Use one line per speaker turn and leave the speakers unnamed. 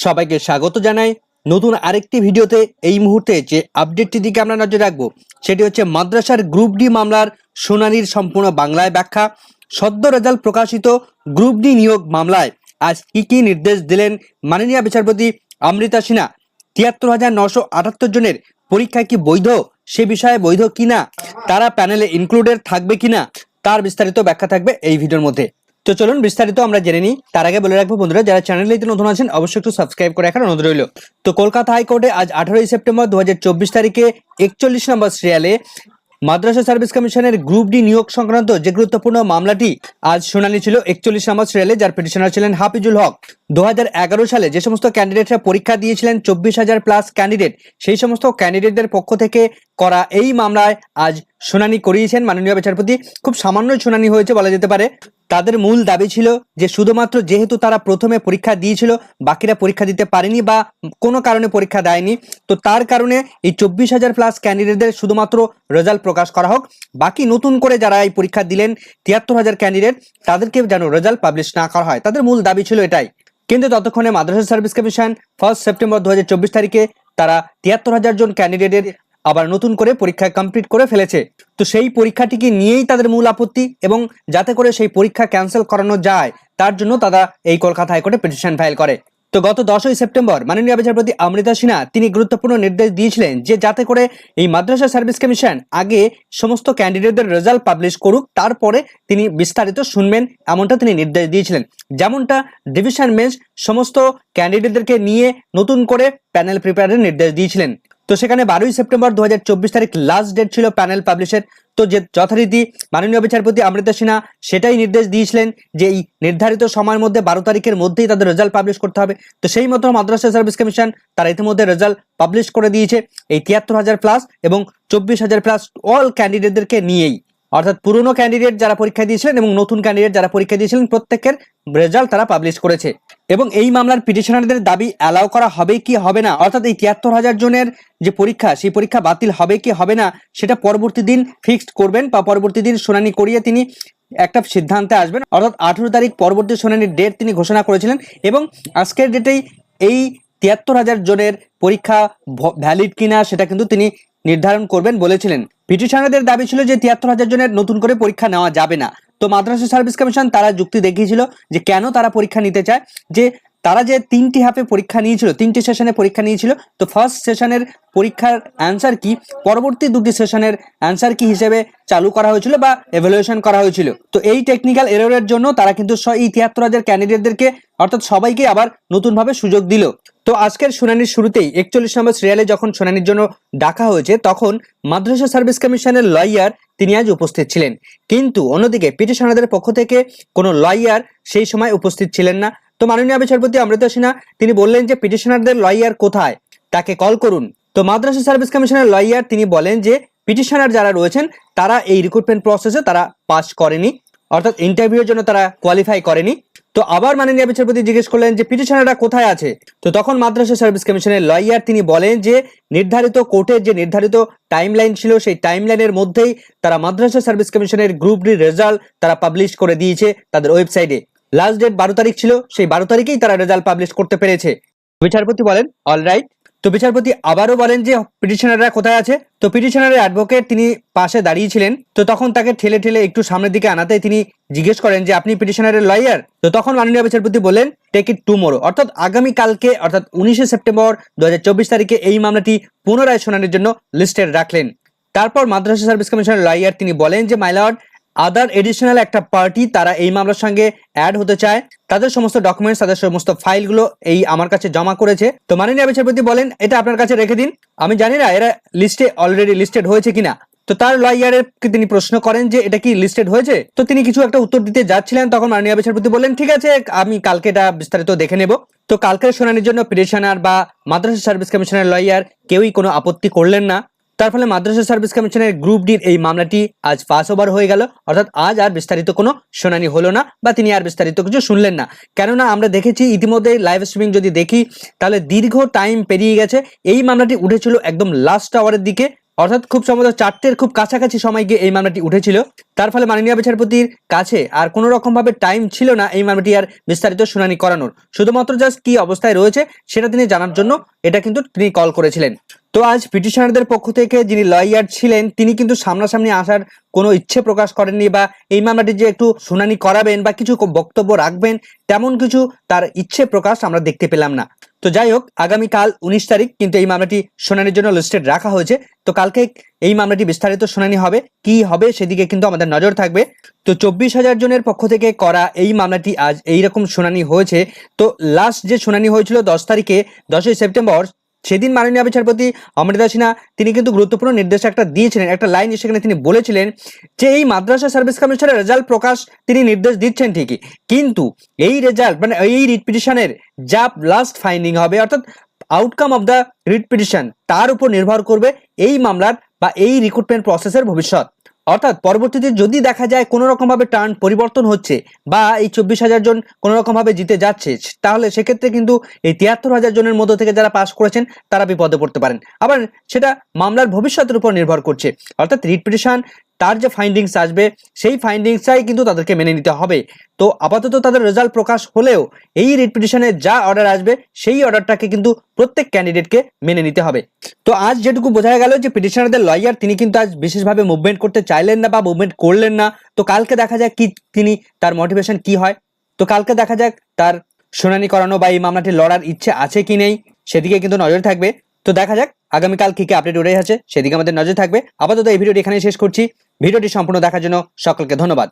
সবাইকে স্বাগত জানাই নতুন আরেকটি ভিডিওতে। এই মুহূর্তে যে আপডেটটি দিকে আমরা নজর রাখবো সেটি হচ্ছে মাদ্রাসার গ্রুপ ডি মামলার শুনানির সম্পূর্ণ বাংলায় ব্যাখ্যা। সদ্য রেজাল্ট প্রকাশিত গ্রুপ ডি নিয়োগ মামলায় আজ কি নির্দেশ দিলেন মাননীয় বিচারপতি অমৃতা সিনহা। ৭৩,৯৭৮ জনের পরীক্ষা কি বৈধ, সে বিষয়ে বৈধ কিনা, তারা প্যানেলে ইনক্লুডেড থাকবে কিনা, তার বিস্তারিত ব্যাখ্যা থাকবে এই ভিডিওর মধ্যে। তো চলুন বিস্তারিত আমরা জেনে নিই। তার আগে বলে রাখবো বন্ধুরা, যারা চ্যানেলে নতুন আছেন অবশ্যই একটু সাবস্ক্রাইব করে রাখার অনুরোধ রইল। তো কলকাতা হাইকোর্টে আজ 18 সেপ্টেম্বর 2024 তারিখে 41 নম্বর সিরিয়ালে মাদ্রাসা সার্ভিস কমিশনের গ্রুপ ডি নিয়োগ সংক্রান্ত যে গুরুত্বপূর্ণ মামলাটি আজ শুনানি ছিল 41 নম্বর সিরিয়ালে, যার পিটিশনার ছিলেন হাফিজুল হক। 2011 সালে যে সমস্ত ক্যান্ডিডেটরা পরীক্ষা দিয়েছিলেন 24,000 প্লাস ক্যান্ডিডেট, সেই সমস্ত ক্যান্ডিডেটদের পক্ষ থেকে করা এই মামলায় আজ শুনানি করিয়েছেন মাননীয় বিচারপতি। খুব সামান্য শুনানি হয়েছে বলা যেতে পারে। তাদের মূল দাবি ছিল যে শুধুমাত্র যেহেতু তারা প্রথমে পরীক্ষা দিয়েছিল, বাকিরা পরীক্ষা দিতে পারেনি বা কোনো কারণে পরীক্ষা দেয়নি, তো তার কারণে এই 24,000 প্লাস ক্যান্ডিডেটদের শুধুমাত্র রেজাল্ট প্রকাশ করা হোক। বাকি নতুন করে যারা এই পরীক্ষা দিলেন 73,000 ক্যান্ডিডেট, তাদেরকে যেন রেজাল্ট পাবলিশ না করা হয়। তাদের মূল দাবি ছিল এটাই। কিন্তু ততক্ষণে মাদ্রাসা সার্ভিস কমিশন 1 সেপ্টেম্বর 2024 তারিখে তারা 73,000 জন ক্যান্ডিডেটের আবার নতুন করে পরীক্ষা কমপ্লিট করে ফেলেছে। তো সেই পরীক্ষাটিকে নিয়েই তাদের মূল আপত্তি, এবং যাতে করে সেই পরীক্ষা ক্যান্সেল করানো যায় তার জন্য তারা এই কলকাতা হাইকোর্টে পিটিশন ফাইল করে। তো গত 10 সেপ্টেম্বর মাননীয় বিচারপতি অমৃতা সিনহা তিনি গুরুত্বপূর্ণ নির্দেশ দিয়েছিলেন যে যাতে করে এই মাদ্রাসা সার্ভিস কমিশন আগে সমস্ত ক্যান্ডিডেটদের রেজাল্ট পাবলিশ করুক, তারপরে তিনি বিস্তারিত শুনবেন, এমনটা তিনি নির্দেশ দিয়েছিলেন। যেমনটা ডিভিশন বেঞ্চ সমস্ত ক্যান্ডিডেটদেরকে নিয়ে নতুন করে প্যানেল প্রিপেয়ারের নির্দেশ দিয়েছিলেন। তো সেখানে 12 সেপ্টেম্বর 2024 তারিখ লাস্ট ডেট ছিল প্যানেল পাবলিশের। তো যে যথারীতি মাননীয় বিচারপতি অমৃতা সিনহা সেটাই নির্দেশ দিয়েছিলেন যে এই নির্ধারিত সময়ের মধ্যে 12 তারিখের মধ্যেই তাদের রেজাল্ট পাবলিশ করতে হবে। তো সেই মতো মাদ্রাসা সার্ভিস কমিশন তারা ইতিমধ্যে রেজাল্ট পাবলিশ করে দিয়েছে এই 73,000 প্লাস এবং 24,000 প্লাস অল ক্যান্ডিডেটদেরকে নিয়েই, অর্থাৎ পুরনো ক্যান্ডিডেট যারা পরীক্ষা দিয়েছিলেন এবং নতুন ক্যান্ডিডেট যারা পরীক্ষা দিয়েছিলেন প্রত্যেকের রেজাল্ট তারা পাবলিশ করেছে। এবং এই মামলার পিটিশনারদের দাবি অ্যালাউ করা হবে কি হবে না, অর্থাৎ এই 73,000 জনের যে পরীক্ষা সেই পরীক্ষা বাতিল হবে কি হবে না সেটা পরবর্তী দিন ফিক্সড করবেন বা পরবর্তী দিন শুনানি করিয়ে তিনি একটা সিদ্ধান্তে আসবেন। অর্থাৎ 18 তারিখ পরবর্তী শুনানির ডেট তিনি ঘোষণা করেছিলেন, এবং আজকের ডেটেই এই 73,000 জনের পরীক্ষা ভ্যালিড কিনা সেটা কিন্তু তিনি নির্ধারণ করবেন বলেছিলেন। পিটিশনারদের দাবি ছিল যে 73,000 জনের নতুন করে পরীক্ষা নেওয়া যাবে না। তো মাদ্রাসা সার্ভিস কমিশন তারা যুক্তি দেখিয়েছিল যে কেন তারা পরীক্ষা নিতে চায়, যে তারা যে 3টি হাফে পরীক্ষা নিয়েছিল, 3টি সেশনে পরীক্ষা নিয়েছিল, তো ফার্স্ট সেশনের পরীক্ষার অ্যান্সার কি পরবর্তী 2টি সেশনের অ্যান্সার কি হিসেবে চালু করা হয়েছিল বা এভালুয়েশন করা হয়েছিল। তো এই টেকনিক্যাল এররের জন্য তারা কিন্তু এই 73,000 ক্যান্ডিডেটদেরকে অর্থাৎ সবাইকে আবার নতুনভাবে সুযোগ দিল। তো আজকের শুনানির শুরুতেই 41 নম্বর সিরিয়ালে যখন শুনানির জন্য ডাকা হয়েছে তখন মাদ্রাসা সার্ভিস কমিশনের লয়ার তিনি আজ উপস্থিত ছিলেন, কিন্তু অন্যদিকে পিটিশনারদের পক্ষ থেকে কোনো লয়ার সেই সময় উপস্থিত ছিলেন না। তো মাননীয় বিচারপতি অমৃতা সিনহা তিনি বললেন যে পিটিশনারদের লয়ার কোথায়, তাকে কল করুন। তো মাদ্রাসা সার্ভিস কমিশনের লয়ার তিনি বলেন যে পিটিশনার যারা রয়েছেন তারা এই রিক্রুটমেন্ট প্রসেসে তারা পাস করেনি, অর্থাৎ ইন্টারভিউর জন্য তারা কোয়ালিফাই করেনি। তো আবার মাননীয় বিচারপতি জিজ্ঞেস করলেন যে পিটিশনাররা কোথায় আছে। তো তখন মাদ্রাসা সার্ভিস কমিশনের লয়ার তিনি বলেন যে নির্ধারিত কোর্টের যে নির্ধারিত টাইমলাইন ছিল সেই টাইমলাইনের মধ্যেই তারা মাদ্রাসা সার্ভিস কমিশনের গ্রুপ ডি রেজাল্ট তারা পাবলিশ করে দিয়েছে তাদের ওয়েবসাইটে। লাস্ট ডেট 12 তারিখ ছিল, সেই 12 তারিখেই তারা রেজাল্ট পাবলিশ করতে পেরেছে। বিচারপতি বলেন অলরাইট। তো বিচারপতি আবারও বলেন যে পিটিশনাররা কোথায় আছে। তো পিটিশনারের অ্যাডভোকেট তিনি পাশে দাঁড়িয়েছিলেন, তো তখন তাকে ঠেলে ঠেলে একটু সামনের দিকে আনাতে তিনি জিজ্ঞেস করেন যে আপনি পিটিশনারের লয়ার। তো তখন মাননীয় বিচারপতি বলেন টেক ইট টুমোরো, অর্থাৎ আগামী কালকে অর্থাৎ 19 সেপ্টেম্বর 2024 তারিখে এই মামলাটি পুনরায় শুনানির জন্য লিস্টেড রাখলেন। তারপর মাদ্রাসা সার্ভিস কমিশনের লয়ার তিনি বলেন যে মাই লর্ড, আদার এডিশনাল একটা পার্টি তারা এই মামলার সঙ্গে অ্যাড হতে চায়, তাদের সমস্ত ডকুমেন্টস তাদের সমস্ত ফাইলগুলো এই আমার কাছে জমা করেছে। তো মাননীয় বিচারপতি বলেন এটা আপনার কাছে রেখে দিন, আমি জানি না এরা লিস্টে অলরেডি লিস্টেড হয়েছে কিনা। তো তার লয়ারের তিনি প্রশ্ন করেন যে এটা কি লিস্টেড হয়েছে। তো তিনি কিছু একটা উত্তর দিতে যাচ্ছিলেন, তখন মাননীয় বিচারপতি বললেন ঠিক আছে আমি কালকে এটা বিস্তারিত দেখে নেব। তো কালকের শুনানির জন্য পিটিশনার বা মাদ্রাসা সার্ভিস কমিশনের লয়ার কেউই কোনো আপত্তি করলেন না। তার ফলে মাদ্রাসা সার্ভিস কমিশনের গ্রুপ ডির এই মামলাটি আজ পাস ওভার হয়ে গেল, অর্থাৎ আজ আর বিস্তারিত কোনো শুনানি হলো না বা তিনি আর বিস্তারিত কিছু শুনলেন না। কেননা আমরা দেখেছি ইতিমধ্যে লাইভ স্ট্রিমিং যদি দেখি তাহলে দীর্ঘ টাইম পেরিয়ে গেছে। এই মামলাটি উঠেছিল একদম লাস্ট আওয়ারের দিকে, অর্থাৎ খুব সম্ভবত 4টের খুব কাছাকাছি সময় গিয়ে এই মামলাটি উঠেছিল। তার ফলে মাননীয় বিচারপতির কাছে আর কোনো রকম ভাবে টাইম ছিল না এই মামলাটি আর বিস্তারিত শুনানি করানোর। শুধুমাত্র জাস্ট কি অবস্থায় রয়েছে সেটা তিনি জানার জন্য এটা কিন্তু তিনি কল করেছিলেন। তো আজ পিটিশনারদের পক্ষ থেকে যিনি লয়ার ছিলেন তিনি কিন্তু সামনাসামনি আসার কোনো ইচ্ছে প্রকাশ করেননি, বা এই মামলাটি যে একটু শুনানি করাবেন বা কিছু বক্তব্য রাখবেন তেমন কিছু তার ইচ্ছে প্রকাশ আমরা দেখতে পেলাম না। তো যাই হোক, আগামীকাল 19 তারিখ কিন্তু এই মামলাটি শুনানির জন্য লিস্টেড রাখা হয়েছে। তো কালকে এই মামলাটি বিস্তারিত শুনানি হবে, কি হবে সেদিকে কিন্তু আমাদের নজর থাকবে। তো 24,000 জনের পক্ষ থেকে করা এই মামলাটি আজ এইরকম শুনানি হয়েছে। তো লাস্ট যে শুনানি হয়েছিল 10 তারিখে, 10ই সেপ্টেম্বর, সেদিন মাননীয় বিচারপতি অমৃতা সিনহা তিনি কিন্তু গুরুত্বপূর্ণ নির্দেশ একটা দিয়েছিলেন, একটা লাইন সেখানে তিনি বলেছিলেন যে এই মাদ্রাসা সার্ভিস কমিশনের রেজাল্ট প্রকাশ তিনি নির্দেশ দিচ্ছেন ঠিকই, কিন্তু এই রেজাল্ট মানে এই রিট পিটিশনের যা লাস্ট ফাইন্ডিং হবে, অর্থাৎ outcome of the writ petition, তার উপর নির্ভর করবে এই মামলার বা এই রিক্রুটমেন্ট প্রসেসের ভবিষ্যৎ। অর্থাৎ পরবর্তীতে যদি দেখা যায় কোনো রকম ভাবে টার্ন পরিবর্তন হচ্ছে বা এই 24,000 জন কোনো রকম ভাবে জিতে যাচ্ছে, তাহলে সেক্ষেত্রে কিন্তু এই 73,000 জনের মধ্য থেকে যারা পাস করেছেন তারা বিপদে পড়তে পারেন। আবার সেটা মামলার ভবিষ্যতের উপর নির্ভর করছে। অর্থাৎ রিট পিটিশন তার যে ফাইন্ডিংস আসবে সেই ফাইন্ডিংসটাই কিন্তু তাদেরকে মেনে নিতে হবে। তো আপাতত তাদের রেজাল্ট প্রকাশ হলেও এই রিট পিটিশনে যা অর্ডার আসবে সেই অর্ডারটাকে কিন্তু প্রত্যেক ক্যান্ডিডেটকে মেনে নিতে হবে। তো আজ যেটুকু বোঝা গেল যে পিটিশনারদের লয়ার তিনি কিন্তু আজ বিশেষভাবে মুভমেন্ট করতে চাইলেন না বা মুভমেন্ট করলেন না। তো কালকে দেখা যাক কি তিনি তার মোটিভেশন কি হয়। তো কালকে দেখা যাক তার শুনানি করানো বা এই মামলাটি লড়ার ইচ্ছে আছে কি নেই, সেদিকে কিন্তু নজর থাকবে। তো দেখা যাক আগামীকাল কি কি আপডেট উঠে আছে সেদিকে আমাদের নজর থাকবে। আপাতত এই ভিডিওটি এখানেই শেষ করছি। ভিডিওটি সম্পূর্ণ দেখার জন্য সকলকে ধন্যবাদ।